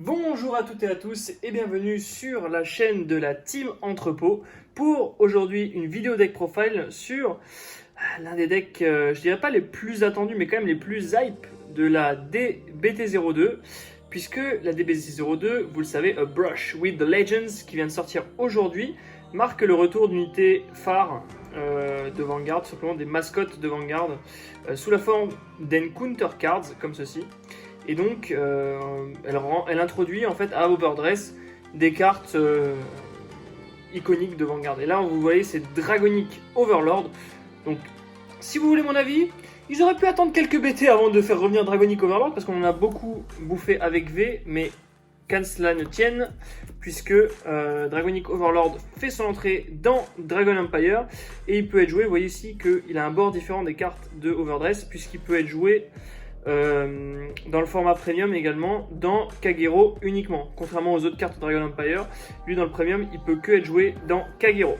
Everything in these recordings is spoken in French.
Bonjour à toutes et à tous et bienvenue sur la chaîne de la Team Entrepôt pour aujourd'hui une vidéo deck profile sur l'un des decks, je dirais pas les plus attendus mais quand même les plus hype de la DBT02 puisque la DBT02, vous le savez, A Brush with the Legends qui vient de sortir aujourd'hui marque le retour d'unités phares de Vanguard, tout simplement des mascottes de Vanguard sous la forme d'encounter cards comme ceci. Et donc, elle introduit en fait à Overdress des cartes iconiques de Vanguard. Et là, vous voyez, c'est Dragonic Overlord. Donc, si vous voulez mon avis, ils auraient pu attendre quelques BT avant de faire revenir Dragonic Overlord, parce qu'on en a beaucoup bouffé avec V, mais qu'à cela ne tienne, puisque Dragonic Overlord fait son entrée dans Dragon Empire, et il peut être joué, vous voyez ici qu'il a un bord différent des cartes de Overdress, puisqu'il peut être joué dans le format premium également dans Kagero uniquement, contrairement aux autres cartes de Dragon Empire. Lui dans le premium il peut que être joué dans Kagero,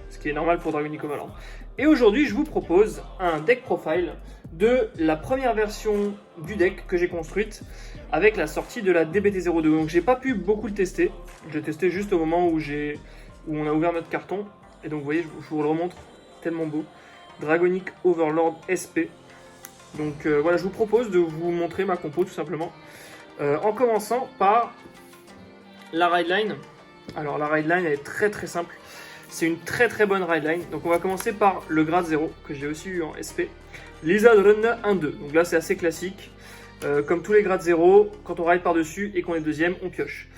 ce qui est normal pour Dragonic Overlord. Et aujourd'hui je vous propose un deck profile de la première version du deck que j'ai construite avec la sortie de la DBT02. Donc j'ai pas pu beaucoup le tester, j'ai testé juste au moment où on a ouvert notre carton, et donc vous voyez je vous le remontre, tellement beau. Dragonic Overlord SP. Donc voilà, je vous propose de vous montrer ma compo tout simplement. En commençant par la rideline. Alors la rideline elle est très simple. C'est une très bonne rideline. Donc on va commencer par le grade 0 que j'ai aussi eu en SP. Lizardrun 1-2. Donc là c'est assez classique. Comme tous les grades 0, quand on ride par dessus et qu'on est deuxième, on pioche.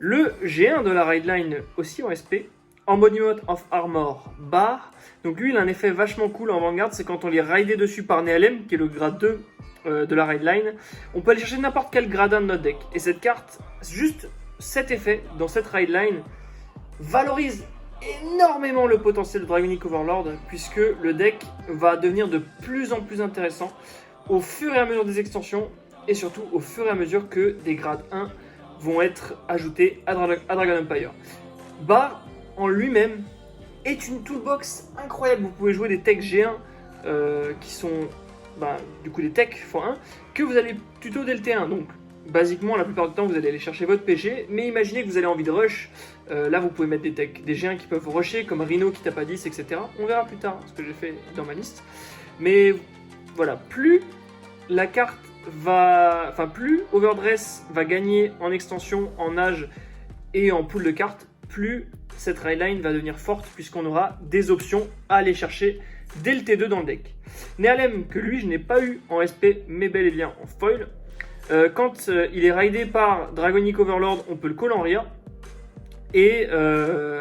Le G1 de la rideline aussi en SP. Embodiment of Armor Bar. Donc lui il a un effet vachement cool en Vanguard, c'est quand on les ride dessus par Nehalem, qui est le grade 2 de la rideline, on peut aller chercher n'importe quel grade 1 de notre deck. Et cette carte, juste cet effet dans cette rideline, valorise énormément le potentiel de Dragonic Overlord, puisque le deck va devenir de plus en plus intéressant au fur et à mesure des extensions, et surtout au fur et à mesure que des grades 1 vont être ajoutés à Dragon Empire. Bar en lui-même est une toolbox incroyable. Vous pouvez jouer des techs G1 qui sont du coup des techs x1 que vous allez tuto dès le T1. Donc basiquement la plupart du temps vous allez aller chercher votre PG, mais imaginez que vous avez envie de rush, là vous pouvez mettre des techs, des G1 qui peuvent rusher comme Rhino qui tape à 10, etc. On verra plus tard ce que j'ai fait dans ma liste. Mais voilà, plus la carte plus Overdress va gagner en extension, en âge et en pool de cartes, plus cette rideline va devenir forte puisqu'on aura des options à aller chercher dès le T2 dans le deck. Nehalem, que lui je n'ai pas eu en SP mais bel et bien en foil. Quand il est ridé par Dragonic Overlord, on peut le call en rear. Et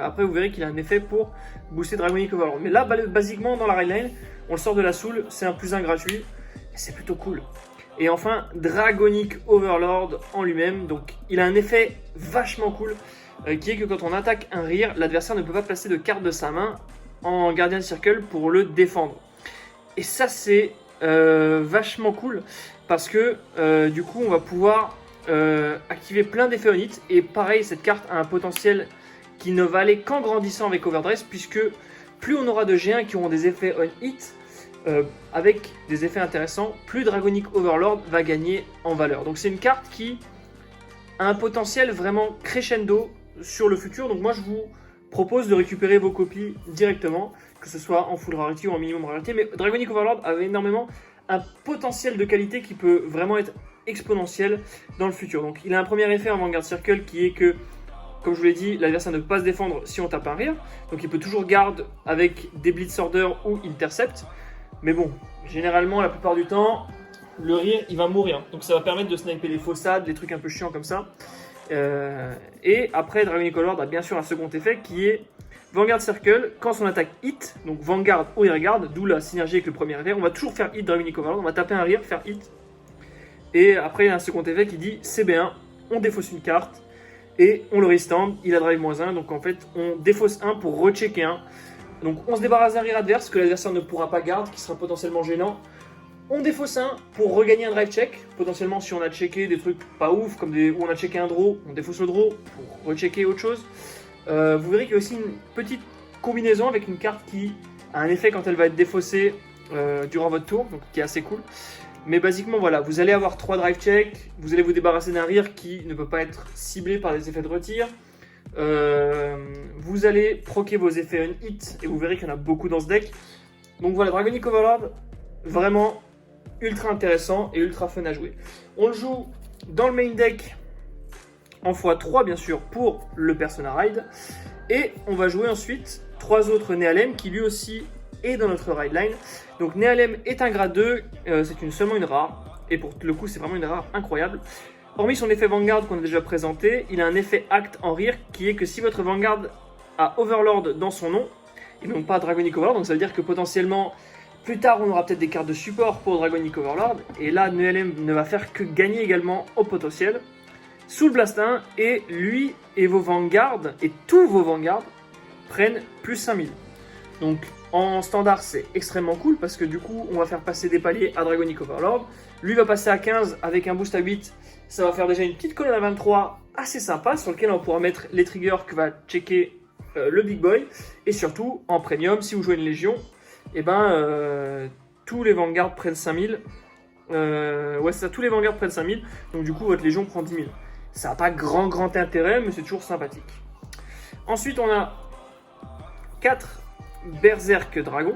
après vous verrez qu'il a un effet pour booster Dragonic Overlord. Mais là, basiquement dans la rideline, on le sort de la soul, c'est un +1 gratuit. Et c'est plutôt cool. Et enfin, Dragonic Overlord en lui-même. Donc il a un effet vachement cool. Qui est que quand on attaque un rear, l'adversaire ne peut pas placer de carte de sa main en Guardian Circle pour le défendre. Et ça c'est vachement cool parce que du coup on va pouvoir activer plein d'effets on hit. Et pareil, cette carte a un potentiel qui ne va aller qu'en grandissant avec Overdress, puisque plus on aura de G1 qui auront des effets on hit avec des effets intéressants, plus Dragonic Overlord va gagner en valeur. Donc c'est une carte qui a un potentiel vraiment crescendo sur le futur. Donc moi je vous propose de récupérer vos copies directement, que ce soit en full rarity ou en minimum rarity. Mais Dragonic Overlord avait énormément un potentiel de qualité qui peut vraiment être exponentiel dans le futur. Donc il a un premier effet en Vanguard Circle qui est que, comme je vous l'ai dit, l'adversaire ne peut pas se défendre si on tape un rear. Donc il peut toujours garde avec des Blitz Order ou Intercept. Mais bon, généralement la plupart du temps, le rear il va mourir. Donc ça va permettre de sniper les faussades, des trucs un peu chiants comme ça. Et après Dragonic Overlord a bien sûr un second effet qui est Vanguard Circle. Quand son attaque hit, donc Vanguard ou rearguard, d'où la synergie avec le premier effet, on va toujours faire hit Dragonic Overlord, on va taper un rear, faire hit. Et après il y a un second effet qui dit CB1, on défausse une carte et on le restand, il a drive -1, donc en fait on défausse 1 pour rechecker 1. Donc on se débarrasse d'un rear adverse que l'adversaire ne pourra pas garder, qui sera potentiellement gênant. On défausse 1 pour regagner un drive check. Potentiellement, si on a checké des trucs pas ouf, comme où on a checké un draw, on défausse le draw pour rechecker autre chose. Vous verrez qu'il y a aussi une petite combinaison avec une carte qui a un effet quand elle va être défaussée durant votre tour, donc qui est assez cool. Mais basiquement, voilà, vous allez avoir 3 drive check, vous allez vous débarrasser d'un rire qui ne peut pas être ciblé par des effets de retir. Vous allez proquer vos effets un-hit et vous verrez qu'il y en a beaucoup dans ce deck. Donc voilà, Dragonic Overlord, vraiment ultra intéressant et ultra fun à jouer. On le joue dans le main deck en x3 bien sûr pour le Persona Ride. Et on va jouer ensuite 3 autres Nehalem qui lui aussi est dans notre ride line. Donc Nehalem est un grade 2, c'est seulement une rare. Et pour le coup c'est vraiment une rare incroyable. Hormis son effet Vanguard qu'on a déjà présenté, il a un effet Act en rire qui est que si votre Vanguard a Overlord dans son nom, et non pas Dragonic Overlord, donc ça veut dire que potentiellement plus tard on aura peut-être des cartes de support pour Dragonic Overlord, et là Nehalem ne va faire que gagner également au potentiel. Sous le Blast 1, et lui et vos Vanguard, et tous vos Vanguard, prennent plus 5000. Donc en standard c'est extrêmement cool parce que du coup on va faire passer des paliers à Dragonic Overlord. Lui va passer à 15 avec un boost à 8, ça va faire déjà une petite colonne à 23 assez sympa sur lequel on pourra mettre les triggers que va checker le Big Boy. Et surtout en premium, si vous jouez une Légion, et tous les Vanguard prennent 5000. Ouais c'est ça, tous les Vanguard prennent 5000, donc du coup votre Légion prend 10 000. Ça n'a pas grand intérêt, mais c'est toujours sympathique. Ensuite, on a 4 Berserk Dragon.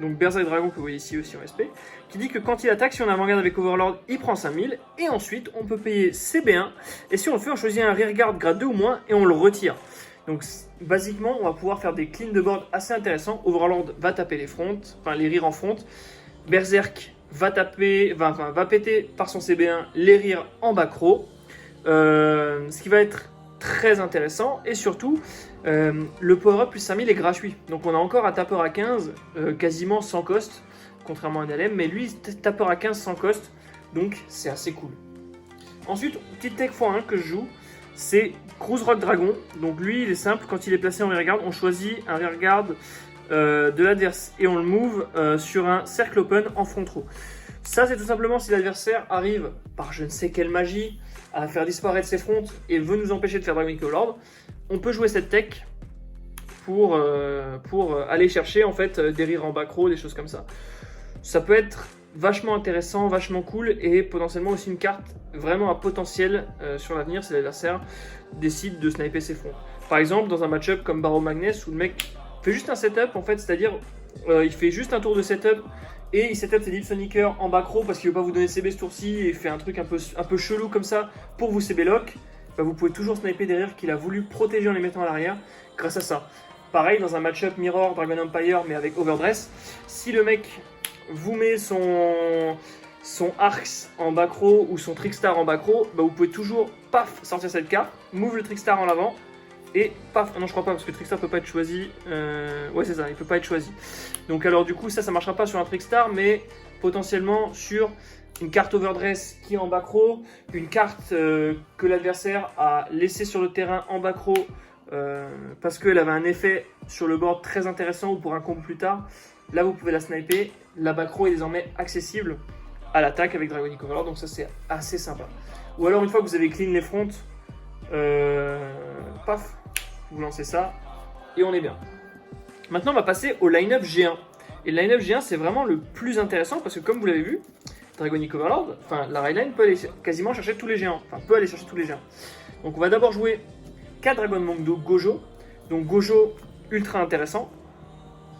Donc Berserk Dragon que vous voyez ici aussi en SP. Qui dit que quand il attaque, si on a un Vanguard avec Overlord, il prend 5000. Et ensuite, on peut payer CB1. Et si on le fait, on choisit un Rearguard grade 2 ou moins et on le retire. Donc basiquement, on va pouvoir faire des cleans de board assez intéressants. Overlord va taper les fronts, enfin les rires en front. Berserk va péter par son CB1 les rires en back row. Ce qui va être très intéressant et surtout le power up plus 5000 est gratuit, donc on a encore un tapeur à 15 quasiment sans cost contrairement à un LM, mais lui tapeur à 15 sans cost, donc c'est assez cool. Ensuite, petite tech x1 que je joue, c'est Cruise Rock Dragon. Donc lui il est simple, quand il est placé en rearguard, on choisit un rearguard de l'adversaire et on le move sur un cercle open en front row. Ça c'est tout simplement si l'adversaire arrive par je ne sais quelle magie à faire disparaître ses fronts et veut nous empêcher de faire Dragonic Overlord, on peut jouer cette tech pour aller chercher en fait des rires en back row, des choses comme ça. Ça peut être vachement intéressant, vachement cool et potentiellement aussi une carte vraiment à potentiel sur l'avenir si l'adversaire décide de sniper ses fronts. Par exemple dans un match-up comme Barrow Magnus où le mec fait juste un setup en fait, c'est-à-dire il fait juste un tour de setup et il setup ses Deep Sonicer en back row parce qu'il veut pas vous donner CB ce tour-ci et fait un truc un peu chelou comme ça pour vous CB lock, vous pouvez toujours sniper derrière qu'il a voulu protéger en les mettant à l'arrière grâce à ça. Pareil dans un match-up Mirror Dragon Empire mais avec Overdress, si le mec vous met son Arx en back row ou son Trickstar en back row, vous pouvez toujours paf sortir cette carte, move le Trickstar en avant et paf, non je crois pas parce que Trickstar peut pas être choisi, ouais c'est ça, il peut pas être choisi. Donc alors du coup ça marchera pas sur un Trickstar mais potentiellement sur une carte Overdress qui est en back row, une carte que l'adversaire a laissée sur le terrain en back row parce qu'elle avait un effet sur le board très intéressant ou pour un combo plus tard. Là vous pouvez la sniper, la back row est désormais accessible à l'attaque avec Dragonic Overlord, donc ça c'est assez sympa. Ou alors une fois que vous avez clean les fronts, paf, vous lancez ça et on est bien. Maintenant on va passer au line-up G1. Et le line-up G1 c'est vraiment le plus intéressant parce que comme vous l'avez vu, Dragonic Overlord, enfin la Rayline peut aller quasiment chercher tous les géants, Donc on va d'abord jouer 4 Dragon Mondo Gojo. Donc Gojo ultra intéressant.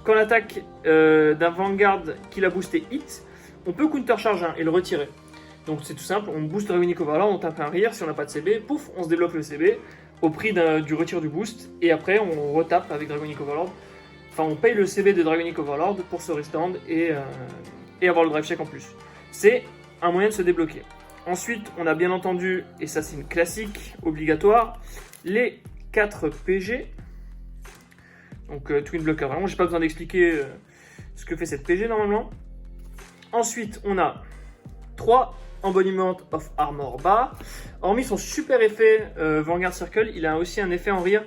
Quand l'attaque d'un Vanguard qui l'a boosté hit, on peut counter charge 1 et le retirer. Donc c'est tout simple, on booste Dragonic Overlord, on tape un rire, si on n'a pas de CB, pouf, on se débloque le CB au prix du retire du boost et après on retape avec Dragonic Overlord. Enfin on paye le CB de Dragonic Overlord pour se restand et avoir le drive check en plus. C'est un moyen de se débloquer. Ensuite on a bien entendu, et ça c'est une classique obligatoire, les 4 PG. Donc Twin Blocker, vraiment j'ai pas besoin d'expliquer ce que fait cette PG normalement. Ensuite on a 3 Embodiment of Armor Bar. Hormis son super effet Vanguard Circle, il a aussi un effet en rire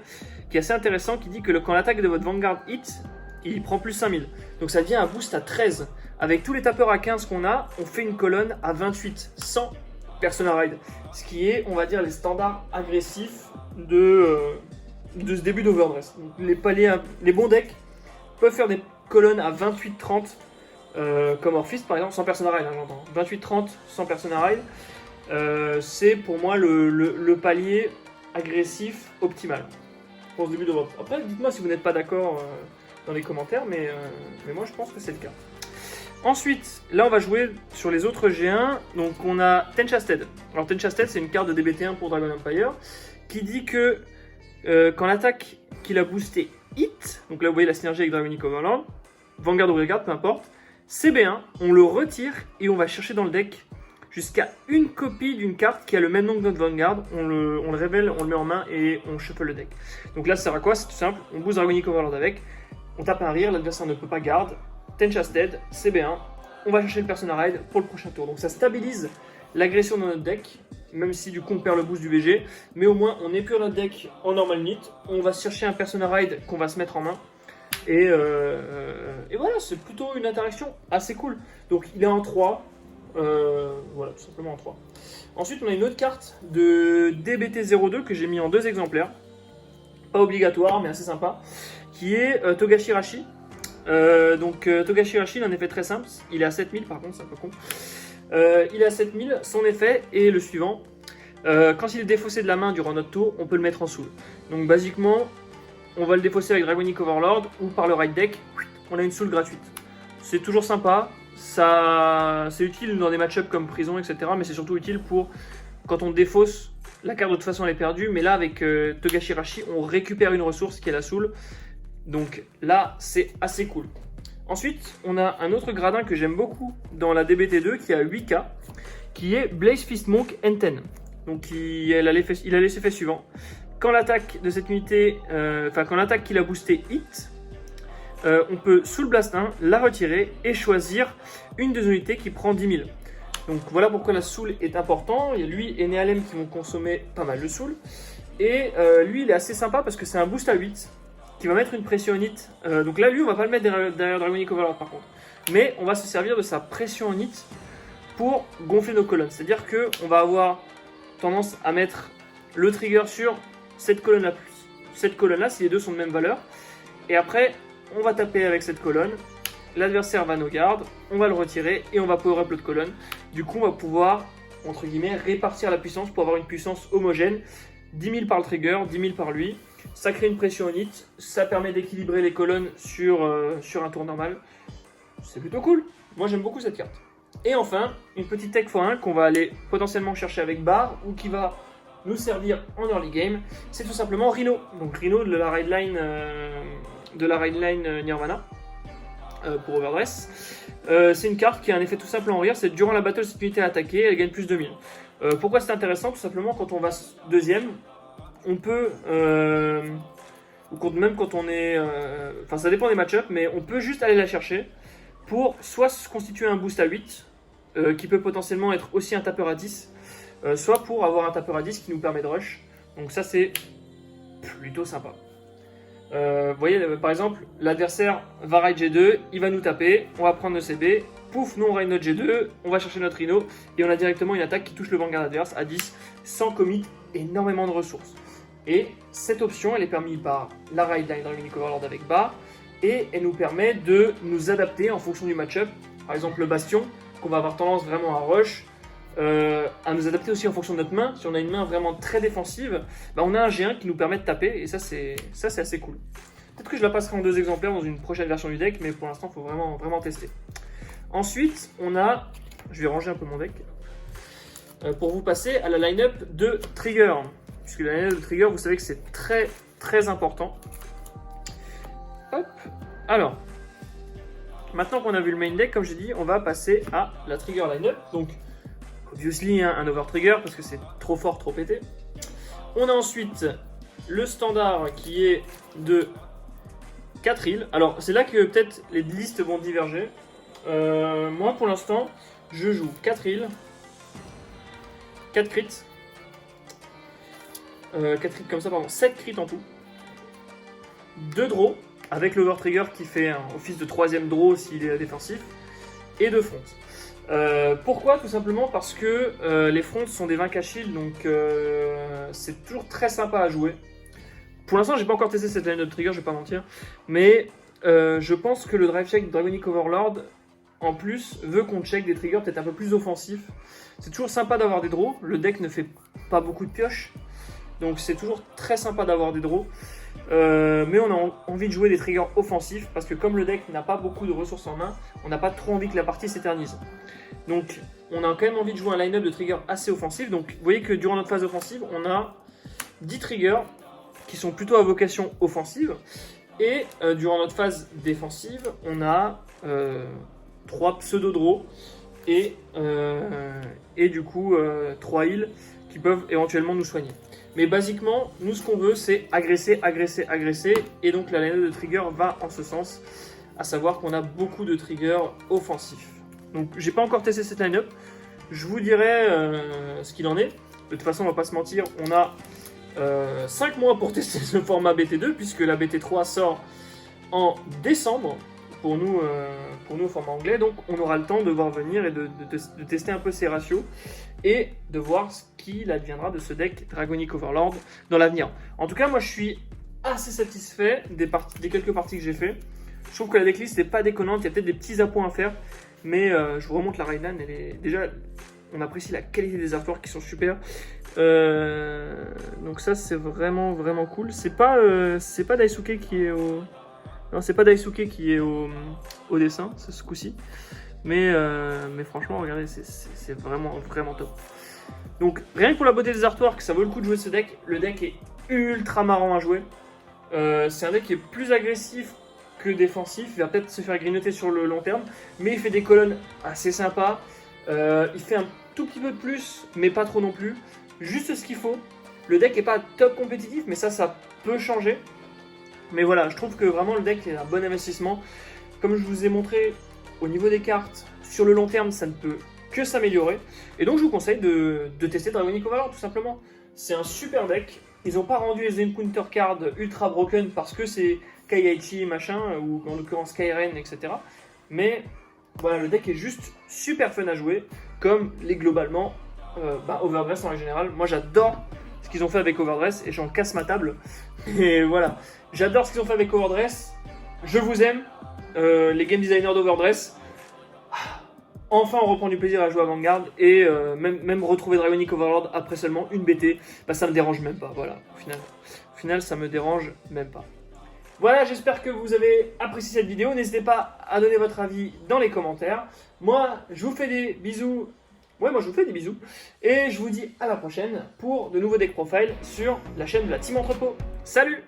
qui est assez intéressant qui dit que quand l'attaque de votre Vanguard hit, il prend plus 5000. Donc ça devient un boost à 13. Avec tous les tapeurs à 15 qu'on a, on fait une colonne à 28 sans Persona Ride. Ce qui est, on va dire, les standards agressifs de ce début d'Overdress. Les bons decks peuvent faire des colonnes à 28-30 comme Orphiste par exemple, sans Persona Ride, hein, j'entends. 28-30 sans Persona Ride, c'est pour moi le palier agressif optimal pour ce début de vente. Après, dites-moi si vous n'êtes pas d'accord dans les commentaires, mais moi je pense que c'est le cas. Ensuite, là on va jouer sur les autres G1, donc on a Tenchasted. Alors Tenchasted c'est une carte de DBT1 pour Dragon Empire, qui dit que quand l'attaque qu'il a boosté hit, donc là vous voyez la synergie avec Dragonic Overlord, Vanguard ou Regarde, peu importe, CB1, on le retire et on va chercher dans le deck jusqu'à une copie d'une carte qui a le même nom que notre Vanguard, on le révèle, on le met en main et on shuffle le deck. Donc là ça sert à quoi? C'est tout simple, on booste Dragonic Overlord avec, on tape un rire, l'adversaire ne peut pas garde, Tenchasted, CB1, on va chercher le Persona Ride pour le prochain tour. Donc ça stabilise l'agression dans notre deck, même si du coup on perd le boost du VG, mais au moins on épure notre deck en normal nit, on va chercher un Persona Ride qu'on va se mettre en main, et voilà, c'est plutôt une interaction assez cool. Donc il est en 3, voilà, tout simplement en 3. Ensuite on a une autre carte de DBT02 que j'ai mis en 2 exemplaires, pas obligatoire mais assez sympa, qui est Togashirashi. Togashirashi, il a un effet très simple, il est à 7000 par contre, c'est un peu con. Il est à 7000, son effet est le suivant. Quand il est défaussé de la main durant notre tour, on peut le mettre en soul. Donc basiquement, on va le défausser avec Dragonic Overlord ou par le ride deck, on a une soul gratuite. C'est toujours sympa, c'est utile dans des match-ups comme prison, etc. Mais c'est surtout utile pour quand on défausse, la carte de toute façon elle est perdue, mais là avec Togashirashi, on récupère une ressource qui est la soul. Donc là, c'est assez cool. Ensuite, on a un autre gradin que j'aime beaucoup dans la DBT2 qui a 8k, qui est Blaze Fist Monk N10. Donc il a l'effet suivant. Quand l'attaque de cette unité, quand l'attaque qu'il a boosté hit, on peut Soul Blast 1, la retirer et choisir une des unités qui prend 10 000. Donc voilà pourquoi la Soul est important. Il y a lui et Nehalem qui vont consommer pas mal de Soul. Et lui, il est assez sympa parce que c'est un boost à 8. Qui va mettre une pression en hit. Donc là, lui, on va pas le mettre derrière Dragonic Overlord par contre. Mais on va se servir de sa pression en hit pour gonfler nos colonnes. C'est-à-dire qu'on va avoir tendance à mettre le trigger sur cette colonne-là plus cette colonne-là, si les deux sont de même valeur. Et après, on va taper avec cette colonne. L'adversaire va nos gardes, on va le retirer et on va power up l'autre colonne. Du coup, on va pouvoir, entre guillemets, répartir la puissance pour avoir une puissance homogène. 10 000 par le trigger, 10 000 par lui. Ça crée une pression en hit, ça permet d'équilibrer les colonnes sur un tour normal. C'est plutôt cool, moi j'aime beaucoup cette carte. Et enfin, une petite tech x1 qu'on va aller potentiellement chercher avec Bar ou qui va nous servir en early game, c'est tout simplement Rhino. Donc Rhino de la rideline Nirvana pour Overdress. C'est une carte qui a un effet tout simple en rire, c'est durant la battle cette unité est attaquée, elle gagne plus de 1000. Pourquoi c'est intéressant? Tout simplement quand on va deuxième, on peut, ou même quand on est, enfin ça dépend des match-ups, mais on peut juste aller la chercher pour soit se constituer un boost à 8, qui peut potentiellement être aussi un tapeur à 10, soit pour avoir un tapeur à 10 qui nous permet de rush. Donc ça c'est plutôt sympa. Vous voyez par exemple, l'adversaire va ride G2, il va nous taper, on va prendre nos CB, pouf, nous on ride notre G2, on va chercher notre Rhino, et on a directement une attaque qui touche le Vanguard adverse à 10, sans commit énormément de ressources. Et cette option, elle est permise par la Rideline Dragonic Overlord avec Bar, et elle nous permet de nous adapter en fonction du match-up. Par exemple, le Bastion, qu'on va avoir tendance vraiment à rush, à nous adapter aussi en fonction de notre main. Si on a une main vraiment très défensive, bah on a un G1 qui nous permet de taper, et ça c'est assez cool. Peut-être que je la passerai en 2 exemplaires dans une prochaine version du deck, mais pour l'instant, il faut vraiment tester. Ensuite, on a, je vais ranger un peu mon deck, pour vous passer à la line-up de Trigger. Puisque la line-up de Trigger, vous savez que c'est très important. Hop. Alors, maintenant qu'on a vu le main deck, comme j'ai dit, on va passer à la Trigger line-up. Donc, obviously, un over Trigger, parce que c'est trop fort, trop pété. On a ensuite le standard qui est de 4 îles. Alors, c'est là que peut-être les listes vont diverger. Moi, pour l'instant, je joue 4 îles, 4 crits, 4 crits comme ça, pardon, 7 crits en tout, 2 draws, avec l'over trigger qui fait un office de 3ème draw s'il est défensif, et 2 fronts. Pourquoi? Tout simplement parce que les fronts sont des 20k shield, donc c'est toujours très sympa à jouer. Pour l'instant, j'ai pas encore testé cette line de trigger, je vais pas mentir, mais je pense que le drive check Dragonic Overlord en plus, veut qu'on check des triggers peut-être un peu plus offensifs. C'est toujours sympa d'avoir des draws. Le deck ne fait pas beaucoup de pioches. Donc c'est toujours très sympa d'avoir des draws. Mais on a envie de jouer des triggers offensifs parce que comme le deck n'a pas beaucoup de ressources en main, on n'a pas trop envie que la partie s'éternise. Donc on a quand même envie de jouer un line-up de triggers assez offensif. Donc vous voyez que durant notre phase offensive, on a 10 triggers qui sont plutôt à vocation offensive. Et durant notre phase défensive, on a 3 pseudo-draws et du coup 3 heals qui peuvent éventuellement nous soigner. Mais basiquement, nous ce qu'on veut c'est agresser, agresser, agresser, et donc la line-up de trigger va en ce sens, à savoir qu'on a beaucoup de triggers offensifs. Donc j'ai pas encore testé cette line-up, je vous dirai ce qu'il en est. De toute façon on va pas se mentir, on a 5 mois pour tester ce format BT2 puisque la BT3 sort en décembre pour nous au format anglais, donc on aura le temps de voir venir et de tester un peu ces ratios et de voir ce qu'il adviendra de ce deck Dragonic Overlord dans l'avenir. En tout cas moi je suis assez satisfait des quelques parties que j'ai fait. Je trouve que la decklist n'est pas déconnante, il y a peut-être des petits appoints à faire, mais je vous remonte la Rheinland, elle est déjà, on apprécie la qualité des artworks qui sont super. Donc ça c'est vraiment cool. C'est pas Daisuke qui est au... Non, c'est pas Daisuke qui est au dessin, c'est ce coup-ci. Mais franchement, regardez, c'est vraiment top. Donc rien que pour la beauté des artworks, ça vaut le coup de jouer ce deck. Le deck est ultra marrant à jouer. C'est un deck qui est plus agressif que défensif. Il va peut-être se faire grignoter sur le long terme, mais il fait des colonnes assez sympas. Il fait un tout petit peu de plus, mais pas trop non plus. Juste ce qu'il faut. Le deck n'est pas top compétitif, mais ça peut changer. Mais voilà, je trouve que vraiment le deck est un bon investissement. Comme je vous ai montré, au niveau des cartes, sur le long terme, ça ne peut que s'améliorer. Et donc je vous conseille de tester Dragonic Overlord tout simplement. C'est un super deck. Ils n'ont pas rendu les encounter cards ultra broken parce que c'est Kaiaichi machin, ou en l'occurrence Kairen, etc. Mais voilà, le deck est juste super fun à jouer, comme les globalement Overdress en général. Moi j'adore ce qu'ils ont fait avec Overdress et j'en casse ma table. Et voilà, j'adore ce qu'ils ont fait avec Overdress. Je vous aime, les game designers d'Overdress. Enfin on reprend du plaisir à jouer à Vanguard et même retrouver Dragonic Overlord après seulement une BT, ça me dérange même pas, voilà, au final ça me dérange même pas. Voilà, j'espère que vous avez apprécié cette vidéo, n'hésitez pas à donner votre avis dans les commentaires. Moi je vous fais des bisous, et je vous dis à la prochaine pour de nouveaux deck profiles sur la chaîne de la Team Entrepôt. Salut!